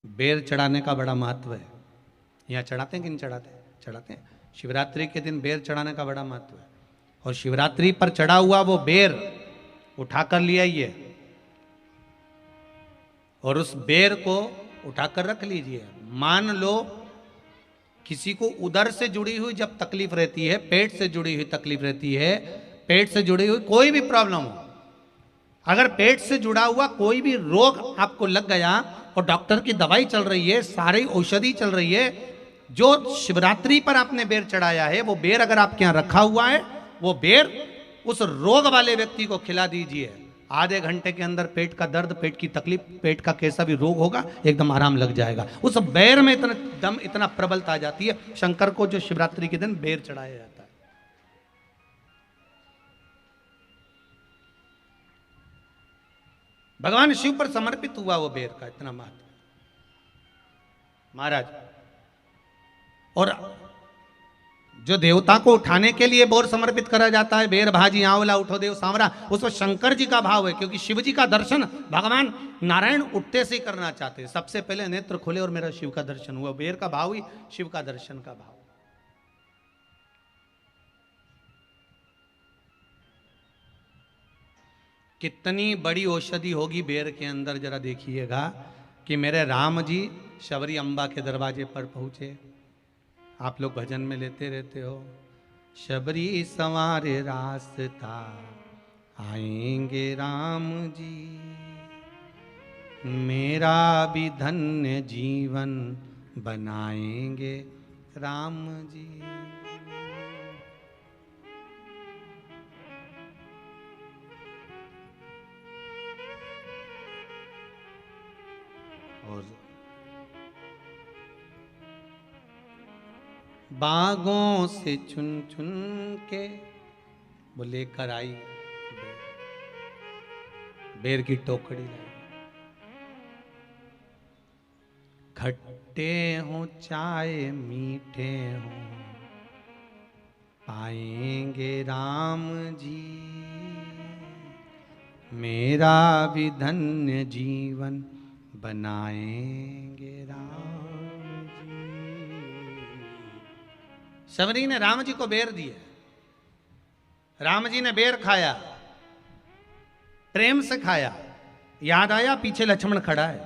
बेर चढ़ाने का बड़ा महत्व है। यहाँ चढ़ाते हैं कि नहीं चढ़ाते? चढ़ाते हैं। शिवरात्रि के दिन बेर चढ़ाने का बड़ा महत्व है। और शिवरात्रि पर चढ़ा हुआ वो बेर उठाकर ले आइए और उस बेर को उठाकर रख लीजिए। मान लो किसी को उदर से जुड़ी हुई जब तकलीफ रहती है, पेट से जुड़ी हुई तकलीफ रहती है, पेट से जुड़ी हुई कोई भी प्रॉब्लम हो, अगर पेट से जुड़ा हुआ कोई भी रोग आपको लग गया और डॉक्टर की दवाई चल रही है, सारी औषधि चल रही है, जो शिवरात्रि पर आपने बेर चढ़ाया है वो बेर अगर आपके यहां रखा हुआ है, वो बेर उस रोग वाले व्यक्ति को खिला दीजिए। आधे घंटे के अंदर पेट का दर्द, पेट की तकलीफ, पेट का कैसा भी रोग होगा एकदम आराम लग जाएगा। उस बेर में इतना दम, इतना प्रबलता आ जाती है। शंकर को जो शिवरात्रि के दिन बेर चढ़ाया जाता है। भगवान शिव पर समर्पित हुआ वो बेर का इतना महत्व महाराज। और जो देवता को उठाने के लिए बोर समर्पित करा जाता है, बेर भाजी आंवला उठो देव सांवरा, उसमें शंकर जी का भाव है, क्योंकि शिव जी का दर्शन भगवान नारायण उठते से ही करना चाहते हैं। सबसे पहले नेत्र खुले और मेरा शिव का दर्शन हुआ। बेर का भाव ही शिव का दर्शन का भाव। कितनी बड़ी औषधि होगी बेर के अंदर, जरा देखिएगा कि मेरे राम जी शबरी अम्बा के दरवाजे पर पहुंचे। आप लोग भजन में लेते रहते हो, शबरी संवारे रास्ता आएंगे राम जी, मेरा भी धन्य जीवन बनाएंगे राम जी। और बागों से चुन चुन के वो लेकर आई बेर की टोकरी लाई। खट्टे हो चाहे मीठे हो पाएंगे राम जी, मेरा भी धन्य जीवन बनाएंगे राम जी। शबरी ने राम जी को बेर दिए, राम जी ने बेर खाया, प्रेम से खाया। याद आया पीछे लक्ष्मण खड़ा है,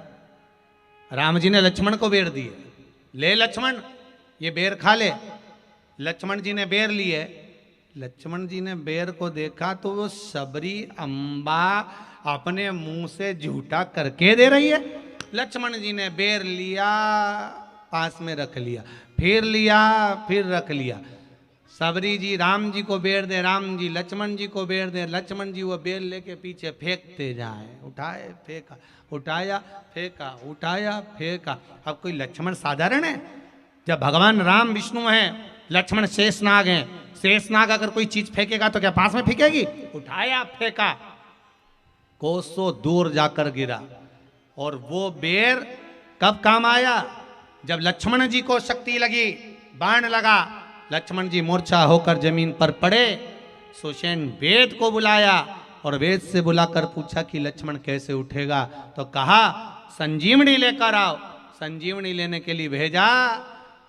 राम जी ने लक्ष्मण को बेर दिए, ले लक्ष्मण ये बेर खा ले। लक्ष्मण जी ने बेर लिए। लक्ष्मण जी ने बेर को देखा तो वो शबरी अम्बा अपने मुंह से झूठा करके दे रही है। लक्ष्मण जी ने बेर लिया, पास में रख लिया, फिर लिया, फिर रख लिया। शबरी जी राम जी को बेर दे, राम जी लक्ष्मण जी को बेर दे, लक्ष्मण जी वो बेर लेके पीछे फेंकते जाए। उठाए फेंका, उठाया फेंका, उठाया फेंका। अब कोई लक्ष्मण साधारण है? जब भगवान राम विष्णु हैं, लक्ष्मण शेषनाग हैं। शेषनाग अगर कोई चीज फेंकेगा तो क्या पास में फेंकेगी? उठाया फेंका, कोसों दूर जाकर गिरा। और वो बेर कब काम आया? जब लक्ष्मण जी को शक्ति लगी, बाण लगा, लक्ष्मण जी मूर्छा होकर जमीन पर पड़े। सुषेण वेद को बुलाया और वेद से बुलाकर पूछा कि लक्ष्मण कैसे उठेगा? तो कहा संजीवनी लेकर आओ। संजीवनी लेने के लिए भेजा।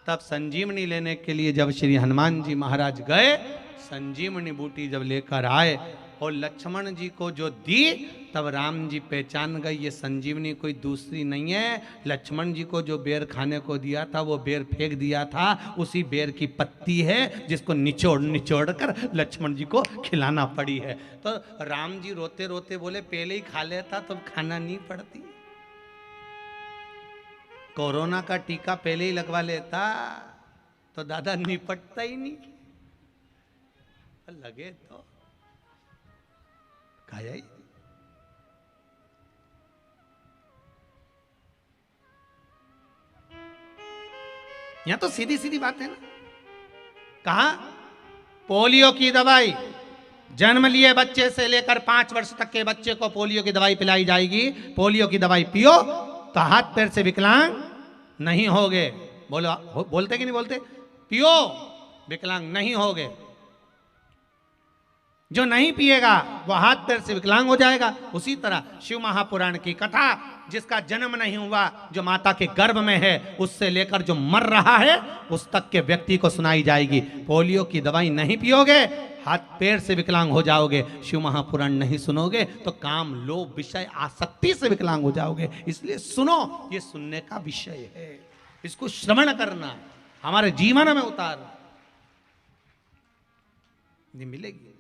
तब संजीवनी लेने के लिए जब श्री हनुमान जी महाराज गए, संजीवनी बूटी जब लेकर आए और लक्ष्मण जी को जो दी, तब राम जी पहचान गए ये संजीवनी कोई दूसरी नहीं है। लक्ष्मण जी को जो बेर खाने को दिया था वो बेर फेंक दिया था, उसी बेर की पत्ती है जिसको निचोड़ निचोड़ कर लक्ष्मण जी को खिलाना पड़ी है। तो राम जी रोते रोते बोले पहले ही खा लेता तो खाना नहीं पड़ती। कोरोना का टीका पहले ही लगवा लेता तो दादा निपटता ही नहीं। लगे तो खाया ही। यहां तो सीधी सीधी बात है ना। कहा पोलियो की दवाई जन्म लिए बच्चे से लेकर 5 वर्ष तक के बच्चे को पोलियो की दवाई पिलाई जाएगी। पोलियो की दवाई पियो तो हाथ पैर से विकलांग नहीं होगे। बोलो, बोलते कि नहीं बोलते? पियो विकलांग नहीं होगे। जो नहीं पिएगा वह हाथ पैर से विकलांग हो जाएगा। उसी तरह शिव महापुराण की कथा, जिसका जन्म नहीं हुआ, जो माता के गर्भ में है, उससे लेकर जो मर रहा है उस तक के व्यक्ति को सुनाई जाएगी। पोलियो की दवाई नहीं पियोगे, हाथ पैर से विकलांग हो जाओगे। शिव महापुराण नहीं सुनोगे तो काम, लोभ, विषय, आसक्ति से विकलांग हो जाओगे। इसलिए सुनो, ये सुनने का विषय है, इसको श्रवण करना, हमारे जीवन में उतारना, ये मिलेगी।